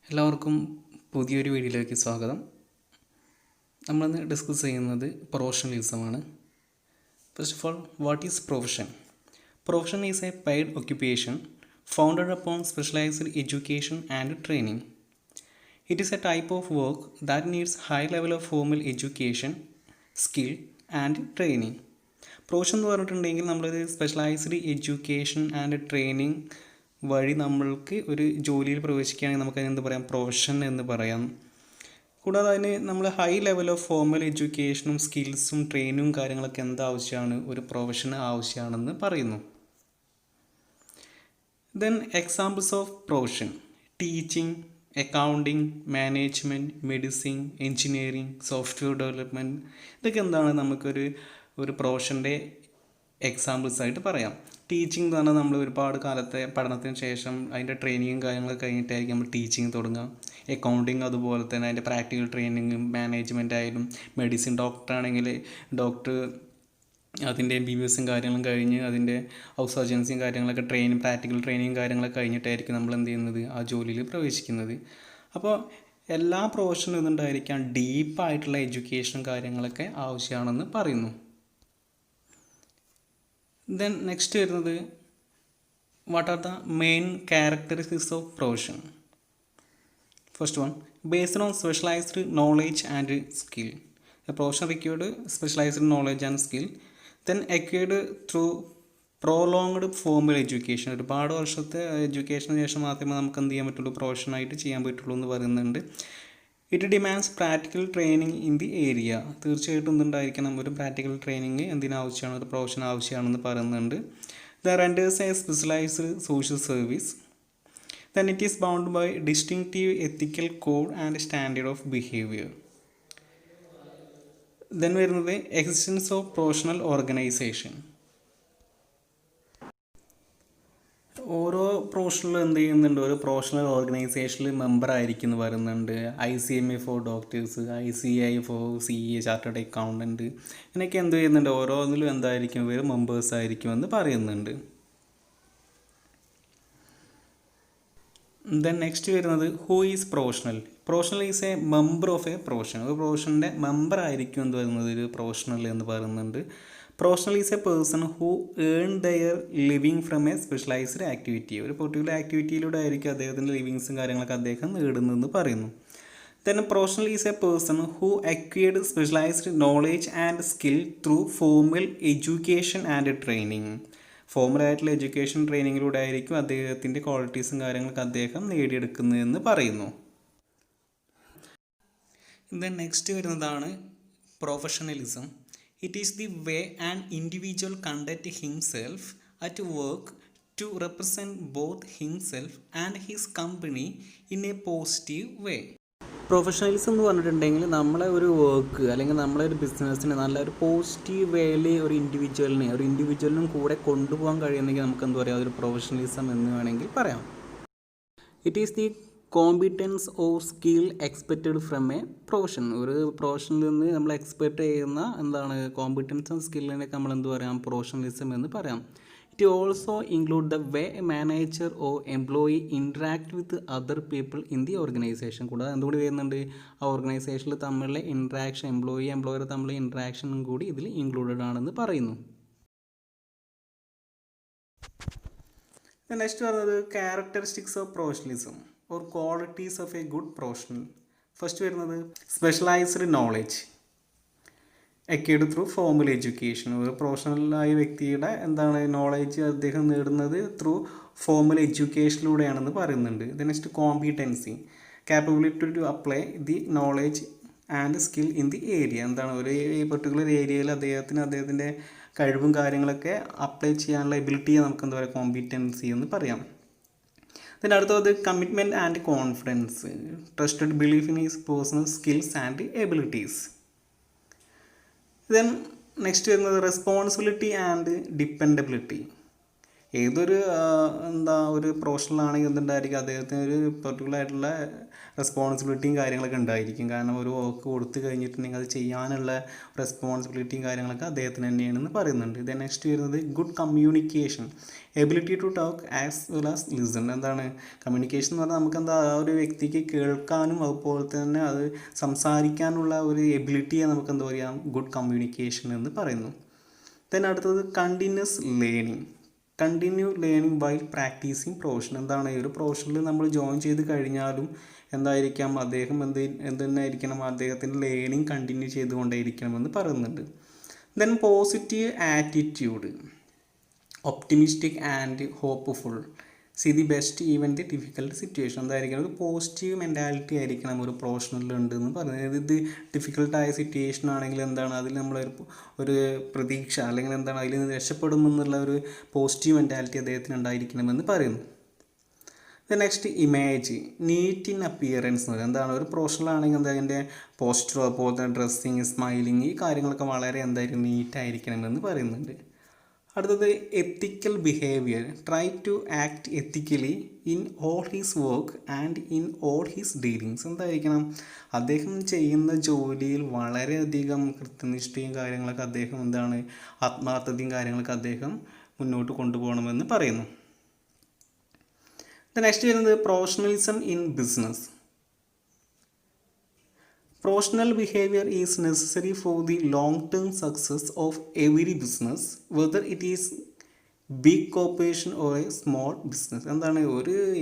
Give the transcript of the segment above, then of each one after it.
എല്ലാവർക്കും പുതിയൊരു വീഡിയോയിലേക്ക് സ്വാഗതം. നമ്മളിന്ന് ഡിസ്കസ് ചെയ്യുന്നത് പ്രൊഫഷണലിസമാണ്. First of all, what is profession? Profession is a paid occupation founded upon specialized education and training. It is a type of work that needs high level of formal education, skill and training. Profession എന്ന് പറഞ്ഞിട്ടുണ്ടെങ്കിൽ നമ്മളൊരു specialised education and training വഴി നമ്മൾക്ക് ഒരു ജോലിയിൽ പ്രവേശിക്കുകയാണെങ്കിൽ നമുക്കതിന് എന്ത് പറയാം? പ്രൊഫഷൻ എന്ന് പറയാം. കൂടാതെ അതിന് നമ്മൾ ഹൈ ലെവൽ ഓഫ് ഫോർമൽ എഡ്യൂക്കേഷനും സ്കിൽസും ട്രെയിനിങ്ങും കാര്യങ്ങളൊക്കെ എന്താവശ്യമാണ്? ഒരു പ്രൊഫഷന് ആവശ്യമാണെന്ന് പറയുന്നു. Then examples of profession: teaching, accounting, management, medicine, engineering, software development. ഇതൊക്കെ എന്താണ് നമുക്കൊരു പ്രൊഫഷൻ്റെ എക്സാമ്പിൾസ് ആയിട്ട് പറയാം. ടീച്ചിങ് എന്ന് പറഞ്ഞാൽ നമ്മൾ ഒരുപാട് കാലത്തെ പഠനത്തിന് ശേഷം അതിൻ്റെ ട്രെയിനിങ്ങും കാര്യങ്ങളൊക്കെ കഴിഞ്ഞിട്ടായിരിക്കും നമ്മൾ ടീച്ചിങ് തുടങ്ങുക. അക്കൗണ്ടിങ് അതുപോലെ തന്നെ അതിൻ്റെ പ്രാക്ടിക്കൽ ട്രെയിനിങ്ങും മാനേജ്മെൻ്റ് ആയാലും, മെഡിസിൻ ഡോക്ടറാണെങ്കിൽ ഡോക്ടർ അതിൻ്റെ MBBS കാര്യങ്ങളും കഴിഞ്ഞ് അതിൻ്റെ ഹൗസ് സർജൻസിയും കാര്യങ്ങളൊക്കെ പ്രാക്ടിക്കൽ ട്രെയിനിങ്ങും കാര്യങ്ങളൊക്കെ കഴിഞ്ഞിട്ടായിരിക്കും നമ്മൾ എന്ത് ചെയ്യുന്നത്? ആ ജോലിയിൽ പ്രവേശിക്കുന്നത്. അപ്പോൾ എല്ലാ പ്രൊഫഷനും ഇതുണ്ടായിരിക്കാം ഡീപ്പായിട്ടുള്ള എഡ്യൂക്കേഷനും കാര്യങ്ങളൊക്കെ ആവശ്യമാണെന്ന് പറയുന്നു. ദെൻ നെക്സ്റ്റ് വരുന്നത് what are the main characteristics of profession? First one, based on specialised knowledge and skill. A profession required specialised knowledge and skill. Then acquired through പ്രോലോങ്ഡ് formal education. ഒരുപാട് വർഷത്തെ എഡ്യൂക്കേഷന് ശേഷം മാത്രമേ നമുക്ക് എന്ത് ചെയ്യാൻ പറ്റുള്ളൂ? പ്രൊഫഷനായിട്ട് ചെയ്യാൻ പറ്റുള്ളൂ എന്ന് പറയുന്നുണ്ട്. It demands practical training in the area. തീർച്ചയായിട്ടും എന്തുണ്ടായിരിക്കണം? ഒരു പ്രാക്ടിക്കൽ ട്രെയിനിങ് എന്തിനാവശ്യമാണ്? ഒരു പ്രൊഫഷൻ ആവശ്യമാണെന്ന് പറയുന്നുണ്ട്. The renders a specialised social service. Then it is bound by distinctive ethical code and standard of behaviour. Then വരുന്നത് എക്സിസ്റ്റൻസ് ഓഫ് പ്രൊഫഷണൽ ഓർഗനൈസേഷൻ. ഓരോ പ്രൊഫഷനിലും എന്ത് ചെയ്യുന്നുണ്ട്? ഒരു പ്രൊഫഷണൽ ഓർഗനൈസേഷനിൽ മെമ്പർ ആയിരിക്കും എന്ന് പറയുന്നുണ്ട്. ICMA for doctors, ICI for CA chartered accountant, ഇങ്ങനെയൊക്കെ എന്ത് ചെയ്യുന്നുണ്ട്? ഓരോന്നിലും എന്തായിരിക്കും? ഇവർ മെമ്പേഴ്സ് ആയിരിക്കുമെന്ന് പറയുന്നുണ്ട്. ദെൻ നെക്സ്റ്റ് വരുന്നത് who is professional? Professional is a member of a profession. ഒരു പ്രൊഫഷൻ്റെ മെമ്പർ ആയിരിക്കും എന്ത് പറയുന്നത്? ഒരു പ്രൊഫഷണൽ എന്ന് പറയുന്നുണ്ട്. Professional is a person who earn their living from a specialized activity. ഒരു പെർട്ടിക്കുലർ ആക്ടിവിറ്റിയിലൂടെ ആയിരിക്കും അദ്ദേഹത്തിൻ്റെ ലിവിങ്സും കാര്യങ്ങളൊക്കെ അദ്ദേഹം നേടുന്നതെന്ന് പറയുന്നു. Then professional is a person who acquired specialized knowledge and skill through formal education and training. ഫോർമലായിട്ടുള്ള എഡ്യൂക്കേഷൻ ട്രെയിനിങ്ങിലൂടെ ആയിരിക്കും അദ്ദേഹത്തിൻ്റെ ക്വാളിറ്റീസും കാര്യങ്ങളൊക്കെ അദ്ദേഹം നേടിയെടുക്കുന്നതെന്ന് പറയുന്നു. ദെൻ നെക്സ്റ്റ് വരുന്നതാണ് professionalism. It is the way an individual conduct himself at work to represent both himself and his company in A positive way. Professionalism എന്ന് പറഞ്ഞിട്ടുണ്ടെങ്കിൽ നമ്മളെ ഒരു വർക്ക് അല്ലെങ്കിൽ നമ്മളെ ഒരു ബിസിനസ്സിന് നല്ലൊരു പോസിറ്റീവ് വേയിൽ ഒരു ഇൻഡിവിജ്വലിനും കൂടെ കൊണ്ടുപോകാൻ കഴിയുന്നെങ്കിൽ നമുക്ക് എന്ത് പറയാം? അതൊരു പ്രൊഫഷണലിസം എന്ന് വേണമെങ്കിൽ പറയാം. It is the competence or skill expected from A profession. ഒരു പ്രൊഫഷനിൽ നിന്ന് നമ്മൾ എക്സ്പെക്റ്റ് ചെയ്യുന്ന എന്താണ്? കോമ്പിറ്റൻസും സ്കില്ലിനൊക്കെ നമ്മൾ എന്ത് പറയാം? പ്രൊഫഷണലിസം എന്ന് പറയാം. It also include the way A manager or employee interact with other people in the organisation. കൂടാതെ എന്തുകൂടി വരുന്നുണ്ട്? ആ ഓർഗനൈസേഷനിൽ തമ്മിലുള്ള ഇൻട്രാക്ഷൻ, എംപ്ലോയർ തമ്മിലുള്ള ഇൻട്രാക്ഷനും കൂടി ഇതിൽ ഇൻക്ലൂഡഡ് ആണെന്ന് പറയുന്നു. നെക്സ്റ്റ് പറയുന്നത് characteristics of professionalism or qualities of a good professional. First വരുന്നത് specialized knowledge acquired through formal education. ഒരു പ്രൊഫഷണലായ വ്യക്തിയുടെ എന്താണ് നോളേജ് അദ്ദേഹം നേടുന്നത് ത്രൂ ഫോർമൽ എഡ്യൂക്കേഷനിലൂടെയാണെന്ന് പറയുന്നുണ്ട്. Then next competency, capability to apply the knowledge and skill in the area. എന്താണ്? ഒരു പെർട്ടിക്കുലർ ഏരിയയിൽ അദ്ദേഹത്തിൻ്റെ കഴിവും കാര്യങ്ങളൊക്കെ അപ്ലൈ ചെയ്യാനുള്ള എബിലിറ്റിയെ നമുക്ക് എന്താ പറയുക? കോമ്പിറ്റൻസി എന്ന് പറയാം. ഇതിൻ്റെ അടുത്തത് commitment and confidence, trusted belief in his personal skills and abilities. Then next വരുന്നത് റെസ്പോൺസിബിലിറ്റി ആൻഡ് ഡിപ്പെൻഡബിലിറ്റി. ഏതൊരു ഒരു പ്രൊഫഷണലാണെങ്കിൽ എന്തുണ്ടായിരിക്കും, അദ്ദേഹത്തിന് ഒരു പെർട്ടിക്കുലർ ആയിട്ടുള്ള റെസ്പോൺസിബിലിറ്റിയും കാര്യങ്ങളൊക്കെ ഉണ്ടായിരിക്കും. കാരണം ഒരു വർക്ക് കൊടുത്തു കഴിഞ്ഞിട്ടുണ്ടെങ്കിൽ അത് ചെയ്യാനുള്ള റെസ്പോൺസിബിലിറ്റിയും കാര്യങ്ങളൊക്കെ അദ്ദേഹത്തിന് തന്നെയാണെന്ന് പറയുന്നുണ്ട്. ഇത് നെക്സ്റ്റ് വരുന്നത് good communication, ability to talk as well as listen. എന്താണ് കമ്മ്യൂണിക്കേഷൻ എന്ന് പറഞ്ഞാൽ നമുക്ക് ആ ഒരു വ്യക്തിക്ക് കേൾക്കാനും അതുപോലെ തന്നെ അത് സംസാരിക്കാനുള്ള ഒരു എബിലിറ്റിയെ നമുക്ക് എന്താ പറയാം, ഗുഡ് കമ്മ്യൂണിക്കേഷൻ എന്ന് പറയുന്നു. അടുത്തത് continuous learning, continue learning while practising profession. എന്താണ് ഈ ഒരു പ്രൊഫഷനിൽ നമ്മൾ ജോയിൻ ചെയ്ത് കഴിഞ്ഞാലും എന്തായിരിക്കാം, അദ്ദേഹം എന്തെന്നായിരിക്കണം, അദ്ദേഹത്തിൻ്റെ ലേണിംഗ് കണ്ടിന്യൂ ചെയ്തുകൊണ്ടേയിരിക്കണമെന്ന് പറയുന്നുണ്ട്. Then positive attitude, optimistic and hopeful, C the best even the difficult situation. എന്തായിരിക്കണം, ഒരു പോസിറ്റീവ് മെൻറ്റാലിറ്റി ആയിരിക്കണം ഒരു പ്രൊഫഷണലിൽ ഉണ്ടെന്ന് പറയുന്നത്. ഇത് ഡിഫിക്കൽട്ടായ സിറ്റുവേഷൻ ആണെങ്കിൽ എന്താണ്, അതിൽ ഒരു പ്രതീക്ഷ അല്ലെങ്കിൽ എന്താണ്, അതിൽ നിന്ന് രക്ഷപ്പെടുമെന്നുള്ള ഒരു പോസിറ്റീവ് മെൻറ്റാലിറ്റി അദ്ദേഹത്തിന് ഉണ്ടായിരിക്കണമെന്ന് പറയുന്നു. Next image, neat in appearance എന്ന് പറയുന്നത് എന്താണ്, ഒരു പ്രൊഫഷണലാണെങ്കിൽ എന്താ അതിൻ്റെ പോസ്റ്റർ അതുപോലെ തന്നെ ഡ്രസ്സിങ്, സ്മൈലിങ്, ഈ കാര്യങ്ങളൊക്കെ വളരെ എന്തായിരിക്കും, നീറ്റായിരിക്കണമെന്ന് പറയുന്നുണ്ട്. അടുത്തത് ethical behaviour, try to act ethically in all his work and in all his dealings. എന്തായിരിക്കണം, അദ്ദേഹം ചെയ്യുന്ന ജോലിയിൽ വളരെയധികം കൃത്യനിഷ്ഠയും കാര്യങ്ങളൊക്കെ അദ്ദേഹം എന്താണ്, ആത്മാർത്ഥതയും കാര്യങ്ങളൊക്കെ അദ്ദേഹം മുന്നോട്ട് കൊണ്ടുപോകണമെന്ന് പറയുന്നു. നെക്സ്റ്റ് വരുന്നത് professionalism in business. Professional behavior is necessary for the long-term success of every business, whether it is big corporation or a small business. എന്താണ്,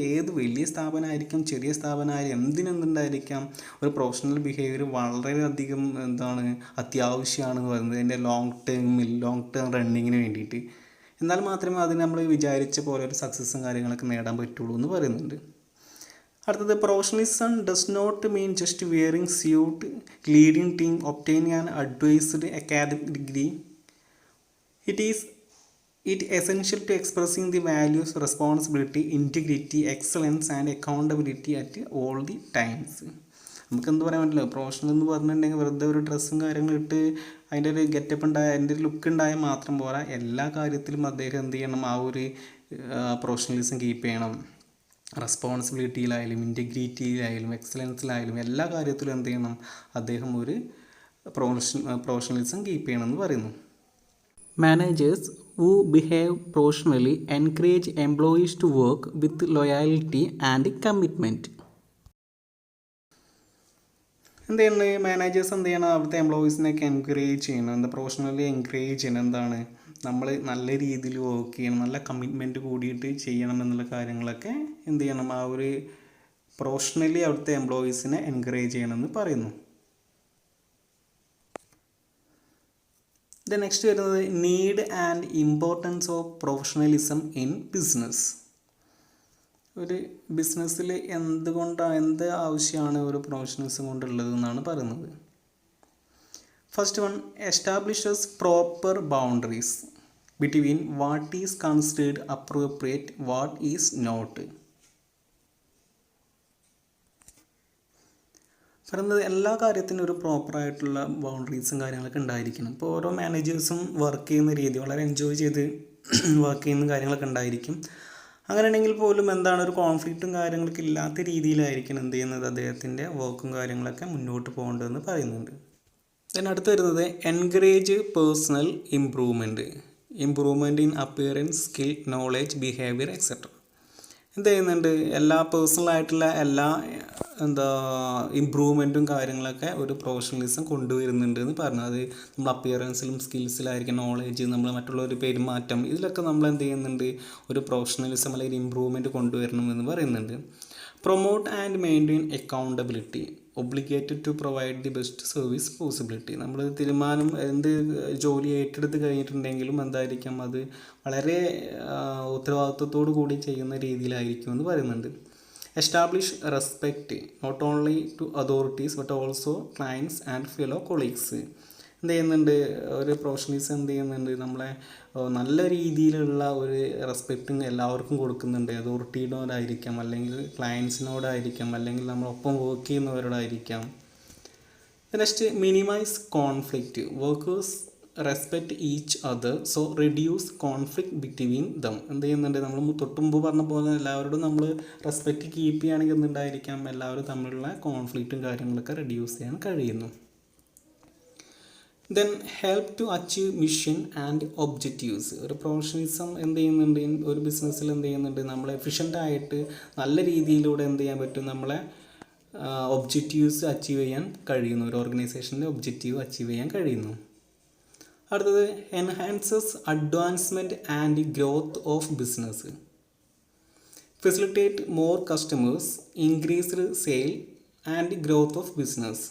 ഏത് വലിയ സ്ഥാപനമായിരിക്കും ചെറിയ സ്ഥാപനമായിരിക്കും എന്തിനെന്തുണ്ടായിരിക്കാം, ഒരു പ്രൊഫഷണൽ ബിഹേവിയർ വളരെയധികം എന്താണ് അത്യാവശ്യമാണെന്ന് പറയുന്നത് അതിൻ്റെ ലോങ് ടേം റണ്ണിങ്ങിന് വേണ്ടിയിട്ട്. എന്നാൽ മാത്രമേ അതിന് നമ്മൾ വിചാരിച്ച പോലെ ഒരു സക്സസ്സും കാര്യങ്ങളൊക്കെ നേടാൻ പറ്റുള്ളൂ എന്ന് പറയുന്നുണ്ട്. അടുത്തത് professionalism does not mean just wearing suit, leading team, obtaining an advised academic degree. It essential to expressing the values, responsibility, integrity, excellence and accountability at all the times. നമുക്ക് എന്ത് പറയാൻ പറ്റില്ല, പ്രൊഫഷണൽ എന്ന് പറഞ്ഞിട്ടുണ്ടെങ്കിൽ വെറുതെ ഒരു ഡ്രസ്സും കാര്യങ്ങളും ഇട്ട് അതിൻ്റെ ഒരു ഗെറ്റപ്പ് ഉണ്ടായ അതിൻ്റെ ഒരു ലുക്ക് ഉണ്ടായാൽ മാത്രം പോരാ, എല്ലാ കാര്യത്തിലും അദ്ദേഹം എന്ത് ചെയ്യണം, ആ ഒരു പ്രൊഫഷണലിസം കീപ്പ് ചെയ്യണം. റെസ്പോൺസിബിലിറ്റിയിലായാലും ഇൻറ്റഗ്രിറ്റിയിലായാലും എക്സലൻസിലായാലും എല്ലാ കാര്യത്തിലും എന്ത് ചെയ്യണം, അദ്ദേഹം ഒരു പ്രൊഫഷണലിസം കീപ്പ് ചെയ്യണമെന്ന് പറയുന്നു. Managers who behave professionally encourage employees to work with loyalty and commitment. എന്ത് ചെയ്യുന്നത്, മാനേജേഴ്സ് എന്ത് ചെയ്യണം, അവിടുത്തെ എംപ്ലോയീസിനെയൊക്കെ എൻകറേജ് ചെയ്യണം, പ്രൊഫഷണലി എൻകറേജ് ചെയ്യണം. എന്താണ്, നമ്മൾ നല്ല രീതിയിൽ വർക്ക് ചെയ്യണം, നല്ല കമ്മിറ്റ്മെൻറ്റ് കൂടിയിട്ട് ചെയ്യണം എന്നുള്ള കാര്യങ്ങളൊക്കെ എന്ത് ചെയ്യണം, ആ ഒരു പ്രൊഫഷണലി അവിടുത്തെ എംപ്ലോയീസിനെ എൻകറേജ് ചെയ്യണമെന്ന് പറയുന്നു. നെക്സ്റ്റ് വരുന്നത് need and importance of professionalism in business. ഒരു ബിസിനസ്സിൽ എന്ത് ആവശ്യമാണ് ഒരു പ്രൊഫഷണലിസം കൊണ്ടുള്ളത് എന്നാണ് പറയുന്നത്. First one, establishes proper boundaries between what is considered appropriate, what is not. പറയുന്നത് എല്ലാ കാര്യത്തിനും ഒരു പ്രോപ്പറായിട്ടുള്ള ബൗണ്ടറീസും കാര്യങ്ങളൊക്കെ ഉണ്ടായിരിക്കണം. ഇപ്പോൾ ഓരോ മാനേജേഴ്സും വർക്ക് ചെയ്യുന്ന രീതി വളരെ എൻജോയ് ചെയ്ത് വർക്ക് ചെയ്യുന്ന കാര്യങ്ങളൊക്കെ ഉണ്ടായിരിക്കും. അങ്ങനെയാണെങ്കിൽ പോലും എന്താണ്, ഒരു കോൺഫ്ലിക്റ്റും കാര്യങ്ങളൊക്കെ ഇല്ലാത്ത രീതിയിലായിരിക്കണം എന്ത് ചെയ്യുന്നത്, അദ്ദേഹത്തിൻ്റെ വർക്കും കാര്യങ്ങളൊക്കെ മുന്നോട്ട് പോകേണ്ടതെന്ന് പറയുന്നുണ്ട്. അടുത്ത് വരുന്നത് encourage personal improvement in appearance, skill, knowledge, behaviour etcetera. എന്ത് ചെയ്യുന്നുണ്ട്, എല്ലാ പേഴ്സണലായിട്ടുള്ള എല്ലാ ഇമ്പ്രൂവ്മെൻറ്റും കാര്യങ്ങളൊക്കെ ഒരു പ്രൊഫഷണലിസം കൊണ്ടുവരുന്നുണ്ട് എന്ന് പറഞ്ഞത്. അത് നമ്മൾ അപ്പിയറൻസിലും സ്കിൽസിലായിരിക്കും, നോളേജ്, നമ്മൾ മറ്റുള്ളൊരു പെരുമാറ്റം, ഇതിലൊക്കെ നമ്മൾ എന്ത് ചെയ്യുന്നുണ്ട്, ഒരു പ്രൊഫഷണലിസം അല്ലെങ്കിൽ ഇമ്പ്രൂവ്മെൻറ്റ് കൊണ്ടുവരണമെന്ന് പറയുന്നുണ്ട്. Promote and maintain accountability, obligated to provide the best service possibility. നമ്മൾ തീരുമാനം എന്ത് ജോലി ഏറ്റെടുത്ത് കഴിഞ്ഞിട്ടുണ്ടെങ്കിലും എന്തായിരിക്കും, അത് വളരെ ഉത്തരവാദിത്വത്തോടു കൂടി ചെയ്യുന്ന രീതിയിലായിരിക്കും എന്ന് പറയുന്നുണ്ട്. Establish respect not only to authorities but also clients and fellow colleagues. എന്ത് ചെയ്യുന്നുണ്ട്, ഒരു പ്രൊഫഷണലിസം എന്ത് ചെയ്യുന്നുണ്ട്, നമ്മളെ നല്ല രീതിയിലുള്ള ഒരു റെസ്പെക്റ്റും എല്ലാവർക്കും കൊടുക്കുന്നുണ്ട്. അതോറിറ്റിയോടായിരിക്കാം, അല്ലെങ്കിൽ ക്ലയൻസിനോടായിരിക്കാം, അല്ലെങ്കിൽ നമ്മളൊപ്പം വർക്ക് ചെയ്യുന്നവരോടായിരിക്കാം. Next, minimise conflict. Workers respect each other, so reduce conflict between them. എന്ത് ചെയ്യുന്നുണ്ട്, നമ്മൾ തൊട്ടുമുമ്പ് പറഞ്ഞ പോലെ എല്ലാവരോടും നമ്മൾ റെസ്പെക്റ്റ് കീപ്പ് ചെയ്യുകയാണെങ്കിൽ എന്തുണ്ടായിരിക്കാം, എല്ലാവരും തമ്മിലുള്ള കോൺഫ്ലിക്റ്റും കാര്യങ്ങളൊക്കെ റെഡ്യൂസ് ചെയ്യാൻ കഴിയുന്നു. Then help to achieve mission and objectives. ഒരു പ്രൊഫഷണലിസം എന്ത് ചെയ്യുന്നുണ്ട്, ഒരു ബിസിനസ്സിൽ എന്ത് ചെയ്യുന്നുണ്ട്, നമ്മൾ എഫിഷ്യൻ്റായിട്ട് നല്ല രീതിയിലൂടെ എന്ത് ചെയ്യാൻ പറ്റും, നമ്മളെ ഒബ്ജക്റ്റീവ്സ് അച്ചീവ് ചെയ്യാൻ കഴിയുന്നു, ഒരു ഓർഗനൈസേഷൻ്റെ ഒബ്ജക്റ്റീവ് അച്ചീവ് ചെയ്യാൻ കഴിയുന്നു. അടുത്തത് enhances advancement and growth of business, facilitate more customers, increased sale and growth of business.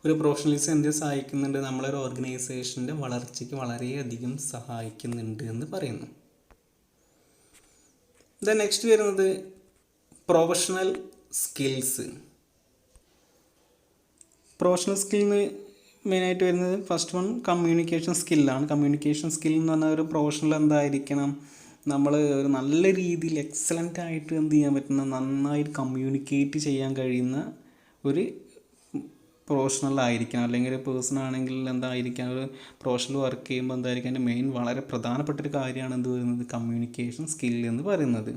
ഒരു പ്രൊഫഷണലിസം എന്ത് സഹായിക്കുന്നുണ്ട്, നമ്മളൊരു ഓർഗനൈസേഷൻ്റെ വളർച്ചയ്ക്ക് വളരെയധികം സഹായിക്കുന്നുണ്ട് എന്ന് പറയുന്നു. ദെൻ നെക്സ്റ്റ് വരുന്നത് പ്രൊഫഷണൽ സ്കിൽസ്. പ്രൊഫഷണൽ സ്കില്ലിന് മെയിനായിട്ട് വരുന്നത് ഫസ്റ്റ് വൺ കമ്മ്യൂണിക്കേഷൻ സ്കില്ലാണ്. കമ്മ്യൂണിക്കേഷൻ സ്കിൽ എന്ന് പറഞ്ഞാൽ ഒരു പ്രൊഫഷണൽ എന്തായിരിക്കണം, നമ്മൾ ഒരു നല്ല രീതിയിൽ എക്സലൻ്റ് ആയിട്ട് എന്ത് ചെയ്യാൻ പറ്റുന്ന, നന്നായിട്ട് കമ്മ്യൂണിക്കേറ്റ് ചെയ്യാൻ കഴിയുന്ന ഒരു പ്രൊഫഷണൽ ആയിരിക്കണം. അല്ലെങ്കിൽ ഒരു പേഴ്സൺ ആണെങ്കിൽ എന്തായിരിക്കാം, ഒരു പ്രൊഫഷണൽ വർക്ക് ചെയ്യുമ്പോൾ എന്തായിരിക്കും, അതിൻ്റെ മെയിൻ വളരെ പ്രധാനപ്പെട്ടൊരു കാര്യമാണ് എന്ത് പറയുന്നത്, കമ്മ്യൂണിക്കേഷൻ സ്കിൽ എന്ന് പറയുന്നത്.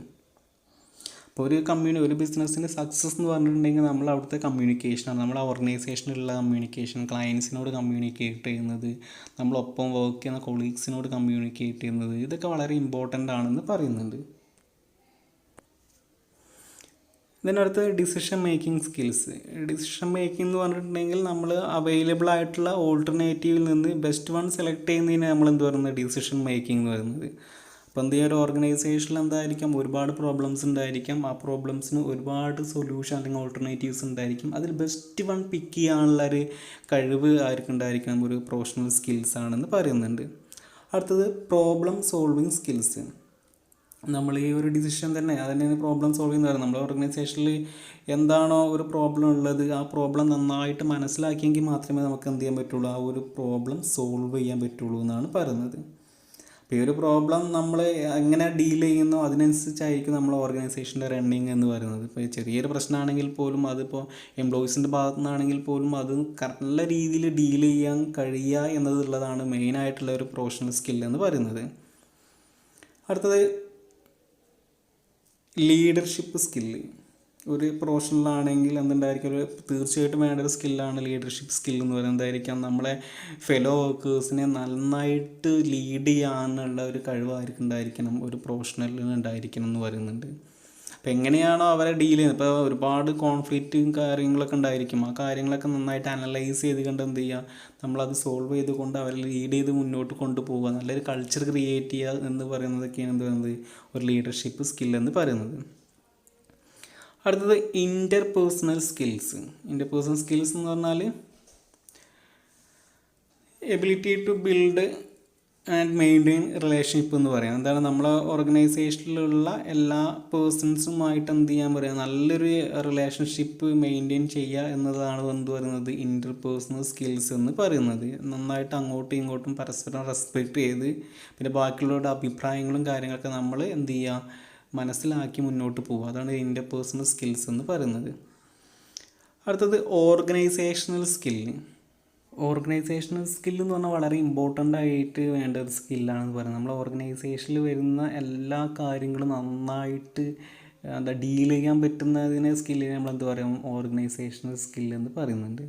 അപ്പോൾ ഒരു ബിസിനസ്സിൻ്റെ സക്സസ് എന്ന് പറഞ്ഞിട്ടുണ്ടെങ്കിൽ നമ്മൾ അവിടുത്തെ കമ്മ്യൂണിക്കേഷനാണ്, നമ്മൾ ആ ഓർഗനൈസേഷനിലുള്ള കമ്മ്യൂണിക്കേഷൻ, ക്ലയൻസിനോട് കമ്മ്യൂണിക്കേറ്റ് ചെയ്യുന്നത്, നമ്മളൊപ്പം വർക്ക് ചെയ്യുന്ന കൊളീഗ്സിനോട് കമ്മ്യൂണിക്കേറ്റ് ചെയ്യുന്നത്, ഇതൊക്കെ വളരെ ഇമ്പോർട്ടൻ്റ് ആണെന്ന് പറയുന്നുണ്ട്. ഇതിനടുത്ത് decision making skills. Decision making എന്ന് പറഞ്ഞിട്ടുണ്ടെങ്കിൽ നമ്മൾ അവൈലബിൾ ആയിട്ടുള്ള ഓൾട്ടർനേറ്റീവിൽ നിന്ന് ബെസ്റ്റ് വൺ സെലക്ട് ചെയ്യുന്നതിന് നമ്മൾ എന്ത് പറയുന്നത്, ഡിസിഷൻ മേക്കിംഗ് എന്ന് പറയുന്നത്. അപ്പോൾ എന്ത് ചെയ്യുക, ഒരു ഓർഗനൈസേഷനിൽ എന്തായിരിക്കാം, ഒരുപാട് പ്രോബ്ലംസ് ഉണ്ടായിരിക്കാം, ആ പ്രോബ്ലംസിന് ഒരുപാട് സൊല്യൂഷൻ അല്ലെങ്കിൽ ഓൾട്ടർനേറ്റീവ്സ് ഉണ്ടായിരിക്കും, അതിൽ ബെസ്റ്റ് വൺ പിക്ക് ചെയ്യാനുള്ള ഒരു കഴിവ് ആർക്കുണ്ടായിരിക്കണം, ഒരു പ്രൊഫഷണൽ സ്കിൽസ് ആണെന്ന് പറയുന്നുണ്ട്. അടുത്തത് പ്രോബ്ലം സോൾവിങ് സ്കിൽസ്. നമ്മൾ ഈ ഒരു ഡിസിഷൻ തന്നെ അതിന് പ്രോബ്ലം സോൾവ് ചെയ്യുന്ന പറയുന്നത്, നമ്മുടെ ഓർഗനൈസേഷനിൽ എന്താണോ ഒരു പ്രോബ്ലം ഉള്ളത്, ആ പ്രോബ്ലം നന്നായിട്ട് മനസ്സിലാക്കിയെങ്കിൽ മാത്രമേ നമുക്ക് എന്ത് ചെയ്യാൻ പറ്റുള്ളൂ, ആ ഒരു പ്രോബ്ലം സോൾവ് ചെയ്യാൻ പറ്റുള്ളൂ എന്നാണ് പറയുന്നത്. അപ്പോൾ ഈ ഒരു പ്രോബ്ലം നമ്മൾ എങ്ങനെ ഡീൽ ചെയ്യുന്നോ അതിനനുസരിച്ചായിരിക്കും നമ്മൾ ഓർഗനൈസേഷൻ്റെ റണ്ണിങ് എന്ന് പറയുന്നത്. ഇപ്പോൾ ചെറിയൊരു പ്രശ്നമാണെങ്കിൽ പോലും, അതിപ്പോൾ എംപ്ലോയീസിൻ്റെ ഭാഗത്തു നിന്നാണെങ്കിൽ പോലും അത് നല്ല രീതിയിൽ ഡീൽ ചെയ്യാൻ കഴിയുക എന്നതുള്ളതാണ് മെയിനായിട്ടുള്ള ഒരു പ്രൊഫഷണൽ സ്കിൽ എന്ന് പറയുന്നത്. അടുത്തത് ലീഡർഷിപ്പ് സ്കില്ല്. ഒരു പ്രൊഫഷണലാണെങ്കിൽ എന്തുണ്ടായിരിക്കും, ഒരു തീർച്ചയായിട്ടും വേണ്ട ഒരു സ്കില്ലാണ് ലീഡർഷിപ്പ് സ്കിൽ എന്ന് പറയുന്നത്. എന്തായിരിക്കാം, നമ്മളെ ഫെലോ വർക്കേഴ്സിനെ നന്നായിട്ട് ലീഡ് ചെയ്യാനുള്ള ഒരു കഴിവായിരിക്കും ഉണ്ടായിരിക്കണം, ഒരു പ്രൊഫഷണലിന് ഉണ്ടായിരിക്കണം എന്ന് പറയുന്നുണ്ട്. അപ്പോൾ എങ്ങനെയാണോ അവരെ ഡീൽ ചെയ്യുന്നത്, ഇപ്പോൾ ഒരുപാട് കോൺഫ്ലിക്റ്റും കാര്യങ്ങളൊക്കെ ഉണ്ടായിരിക്കും, ആ കാര്യങ്ങളൊക്കെ നന്നായിട്ട് അനലൈസ് ചെയ്ത് കണ്ട് എന്ത് ചെയ്യുക, നമ്മളത് സോൾവ് ചെയ്തുകൊണ്ട് അവരെ ലീഡ് ചെയ്ത് മുന്നോട്ട് കൊണ്ടുപോവുക, നല്ലൊരു കൾച്ചർ ക്രിയേറ്റ് ചെയ്യുക എന്ന് പറയുന്നതൊക്കെയാണ് എന്ത് പറയുന്നത്, ഒരു ലീഡർഷിപ്പ് സ്കിൽ എന്ന് പറയുന്നത്. അടുത്തത് ഇൻ്റർപേഴ്സണൽ സ്കിൽസ്. ഇൻ്റർപേഴ്സണൽ സ്കിൽസ് എന്ന് പറഞ്ഞാൽ ability to build and maintain relationship എന്ന് പറയാം. എന്താണ്, നമ്മളെ ഓർഗനൈസേഷനിലുള്ള എല്ലാ പേഴ്സൺസുമായിട്ട് എന്ത് ചെയ്യാൻ പറയുക, നല്ലൊരു റിലേഷൻഷിപ്പ് മെയിൻറ്റെയിൻ ചെയ്യുക എന്നതാണ് എന്ത് പറയുന്നത്, ഇൻ്റർപേഴ്സണൽ സ്കിൽസ് എന്ന് പറയുന്നത്. നന്നായിട്ട് അങ്ങോട്ടും ഇങ്ങോട്ടും പരസ്പരം റെസ്പെക്റ്റ് ചെയ്ത് പിന്നെ ബാക്കിയുള്ളവരുടെ അഭിപ്രായങ്ങളും കാര്യങ്ങളൊക്കെ നമ്മൾ എന്ത് ചെയ്യുക, മനസ്സിലാക്കി മുന്നോട്ട് പോകുക, അതാണ് ഇൻ്റർപേഴ്സണൽ സ്കിൽസ് എന്ന് പറയുന്നത്. അടുത്തത് ഓർഗനൈസേഷണൽ സ്കില്ല്. ഓർഗനൈസേഷണൽ സ്കില്ല് എന്ന് പറഞ്ഞാൽ വളരെ ഇമ്പോർട്ടൻ്റ് ആയിട്ട് വേണ്ട ഒരു സ്കില്ലാണെന്ന് പറയുന്നത്. നമ്മൾ ഓർഗനൈസേഷനിൽ വരുന്ന എല്ലാ കാര്യങ്ങളും നന്നായിട്ട് ഡീൽ ചെയ്യാൻ പറ്റുന്നതിനെ സ്കില്ലിനെ നമ്മൾ എന്ത് പറയും, ഓർഗനൈസേഷണൽ സ്കില്ല് എന്ന് പറയുന്നുണ്ട്.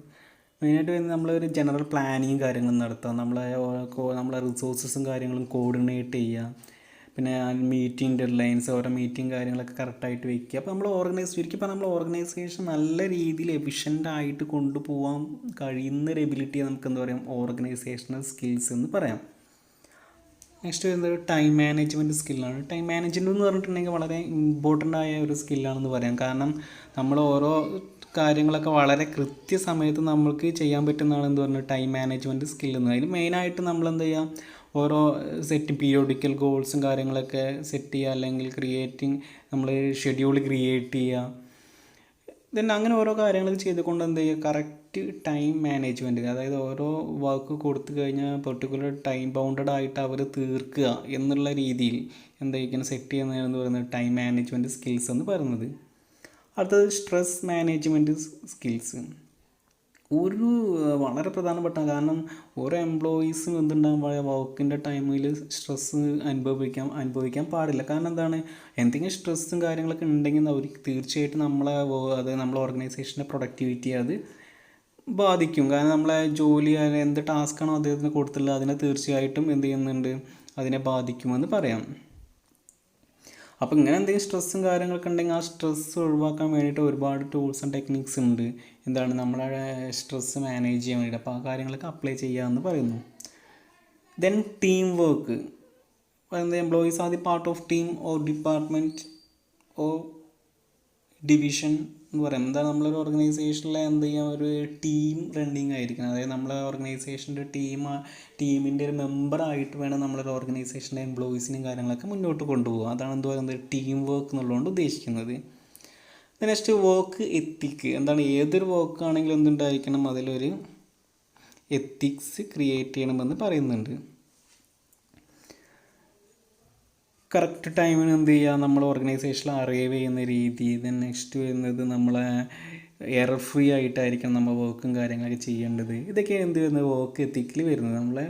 മെയിനായിട്ട് വരുന്നത് നമ്മളൊരു ജനറൽ പ്ലാനിങ് കാര്യങ്ങളും നടത്തുക, നമ്മളെ റിസോഴ്സസും കാര്യങ്ങളും കോർഡിനേറ്റ് ചെയ്യുക, പിന്നെ മീറ്റിംഗ് ഡെഡ്ലൈൻസ്, ഓരോ മീറ്റിംഗ് കാര്യങ്ങളൊക്കെ കറക്റ്റായിട്ട് വയ്ക്കുക. അപ്പോൾ നമ്മൾ നമ്മൾ ഓർഗനൈസേഷൻ നല്ല രീതിയിൽ എഫിഷ്യൻ്റായിട്ട് കൊണ്ടുപോകാൻ കഴിയുന്ന ഒരു എബിലിറ്റിയെ നമുക്ക് എന്താ പറയാം, ഓർഗനൈസേഷണൽ സ്കിൽസ് എന്ന് പറയാം. നെക്സ്റ്റ് വരുന്നത് ടൈം മാനേജ്മെൻറ്റ് സ്കില്ലാണ്. ടൈം മാനേജ്മെൻറ്റ് എന്ന് പറഞ്ഞിട്ടുണ്ടെങ്കിൽ വളരെ ഇമ്പോർട്ടൻ്റ് ആയ ഒരു സ്കില്ലാണെന്ന് പറയാം. കാരണം നമ്മൾ ഓരോ കാര്യങ്ങളൊക്കെ വളരെ കൃത്യസമയത്ത് നമ്മൾക്ക് ചെയ്യാൻ പറ്റുന്നതാണ് എന്ത് പറയുന്നത്, ടൈം മാനേജ്മെൻറ്റ് സ്കിൽ എന്ന്. അതിന് മെയിനായിട്ട് നമ്മൾ എന്ത് ചെയ്യുക, ഓരോ പീരിയോഡിക്കൽ ഗോൾസും കാര്യങ്ങളൊക്കെ സെറ്റ് ചെയ്യുക, അല്ലെങ്കിൽ നമ്മൾ ഷെഡ്യൂൾ ക്രിയേറ്റ് ചെയ്യുക. ദെൻ അങ്ങനെ ഓരോ കാര്യങ്ങൾ ചെയ്തുകൊണ്ട് എന്ത് ചെയ്യുക, കറക്റ്റ് ടൈം മാനേജ്മെൻറ്റ്, അതായത് ഓരോ വർക്ക് കൊടുത്തു കഴിഞ്ഞാൽ പെർട്ടിക്കുലർ ടൈം ബൗണ്ടഡ് ആയിട്ട് അവർ തീർക്കുക എന്നുള്ള രീതിയിൽ എന്തായിരിക്കണം സെറ്റ് ചെയ്യുന്നതെന്ന് പറയുന്നത് ടൈം മാനേജ്മെൻറ്റ് സ്കിൽസ് എന്ന് പറയുന്നത്. അടുത്തത് സ്ട്രെസ് മാനേജ്മെൻറ്റ് സ്കിൽസ്. ഒരു വളരെ പ്രധാനപ്പെട്ട, കാരണം ഓരോ എംപ്ലോയീസും എന്തുണ്ടാകും, വർക്കിൻ്റെ ടൈമിൽ സ്ട്രെസ്സ് അനുഭവിക്കാൻ പാടില്ല. കാരണം എന്താണ്, എന്തെങ്കിലും സ്ട്രെസ്സും കാര്യങ്ങളൊക്കെ ഉണ്ടെങ്കിൽ അവർക്ക് തീർച്ചയായിട്ടും നമ്മളെ ഓർഗനൈസേഷൻ്റെ പ്രൊഡക്ടിവിറ്റി അത് ബാധിക്കും. കാരണം നമ്മളെ ജോലി എന്ത് ടാസ്ക്കാണോ അദ്ദേഹത്തിന് കൊടുത്തുള്ളത് അതിനെ തീർച്ചയായിട്ടും എന്ത് ചെയ്യുന്നുണ്ട്, അതിനെ ബാധിക്കുമെന്ന് പറയാം. അപ്പോൾ ഇങ്ങനെ എന്തെങ്കിലും സ്ട്രെസ്സും കാര്യങ്ങളൊക്കെ ഉണ്ടെങ്കിൽ ആ സ്ട്രെസ്സ് ഒഴിവാക്കാൻ വേണ്ടിയിട്ട് ഒരുപാട് ടൂൾസ് ആൻഡ് ടെക്നിക്സ് ഉണ്ട്. എന്താണ്, നമ്മളെ സ്ട്രെസ്സ് മാനേജ് ചെയ്യാൻ വേണ്ടിയിട്ട്. അപ്പോൾ ആ കാര്യങ്ങളൊക്കെ അപ്ലൈ ചെയ്യാമെന്ന് പറയുന്നു. Then team work. Employees are the part of team or department or division എന്ന് പറയാം. എന്താണ്, നമ്മളൊരു ഓർഗനൈസേഷനിലെ എന്ത് ചെയ്യാം, ഒരു ടീം റണ്ണിങ് ആയിരിക്കണം. അതായത് നമ്മളെ ഓർഗനൈസേഷൻ്റെ ടീമിൻ്റെ ഒരു മെമ്പറായിട്ട് വേണം നമ്മളൊരു ഓർഗനൈസേഷൻ്റെ എംപ്ലോയീസിനും കാര്യങ്ങളൊക്കെ മുന്നോട്ട് കൊണ്ടുപോകുക. അതാണ് എന്ത് പറയുന്നത്, ടീം വർക്ക് എന്നുള്ളതുകൊണ്ട് ഉദ്ദേശിക്കുന്നത്. നെക്സ്റ്റ് വർക്ക് എത്തിക്ക്. എന്താണ്, ഏതൊരു വർക്ക് ആണെങ്കിലും എന്തുണ്ടായിരിക്കണം, അതിലൊരു എത്തിക്സ് ക്രിയേറ്റ് ചെയ്യണമെന്ന് പറയുന്നുണ്ട്. കറക്റ്റ് ടൈമിന് എന്ത് ചെയ്യുക, നമ്മൾ ഓർഗനൈസേഷനിൽ അറൈവ് ചെയ്യുന്ന രീതി. ദെൻ നെക്സ്റ്റ് വരുന്നത് നമ്മളെ എറർ ഫ്രീ ആയിട്ടായിരിക്കണം നമ്മൾ വർക്കും കാര്യങ്ങളൊക്കെ ചെയ്യേണ്ടത്. ഇതൊക്കെ എന്ത് വരുന്നത്, വർക്ക് എത്തിക്കിൽ വരുന്നത്. നമ്മളെ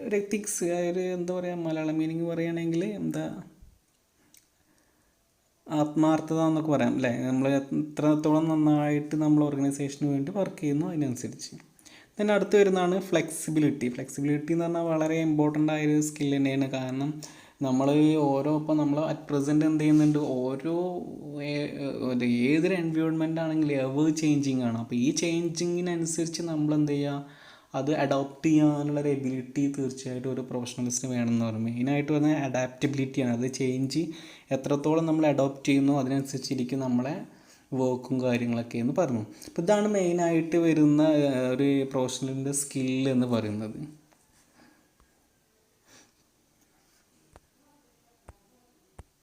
ഒരു എത്തിക്സ്, ഒരു എന്താ പറയുക, മലയാളം മീനിങ് പറയുകയാണെങ്കിൽ എന്താ, ആത്മാർത്ഥത എന്നൊക്കെ പറയാം അല്ലേ. നമ്മൾ എത്രത്തോളം നന്നായിട്ട് നമ്മൾ ഓർഗനൈസേഷന് വേണ്ടി വർക്ക് ചെയ്യുന്നു അതിനനുസരിച്ച്. പിന്നെ അടുത്ത് വരുന്നതാണ് ഫ്ലെക്സിബിലിറ്റി. ഫ്ലെക്സിബിലിറ്റി എന്ന് പറഞ്ഞാൽ വളരെ ഇമ്പോർട്ടൻ്റ് ആയൊരു സ്കിൽ തന്നെയാണ്. കാരണം നമ്മൾ ഇപ്പം നമ്മൾ അറ്റ് പ്രസൻറ്റ് എന്ത് ചെയ്യുന്നുണ്ട്, ഏതൊരു എൻവയോൺമെൻ്റ് ആണെങ്കിലും എവർ ചേഞ്ചിങ് ആണ്. അപ്പോൾ ഈ ചേഞ്ചിങ്ങിനനുസരിച്ച് നമ്മൾ എന്ത് ചെയ്യുക, അത് അഡോപ്റ്റ് ചെയ്യാനുള്ള ഒരു എബിലിറ്റി തീർച്ചയായിട്ടും ഒരു പ്രൊഫഷണലിസ്റ്റിന് വേണമെന്ന് പറയും. മെയിനായിട്ട് പറഞ്ഞാൽ അഡാപ്റ്റബിലിറ്റിയാണ്. അത് ചേഞ്ച് എത്രത്തോളം നമ്മൾ അഡോപ്റ്റ് ചെയ്യുന്നു അതിനനുസരിച്ചിരിക്കും നമ്മളെ വർക്കും കാര്യങ്ങളൊക്കെ എന്ന് പറഞ്ഞു. അപ്പോൾ ഇതാണ് മെയിനായിട്ട് വരുന്ന ഒരു പ്രൊഫഷണലിൻ്റെ സ്കിൽ എന്ന് പറയുന്നത്.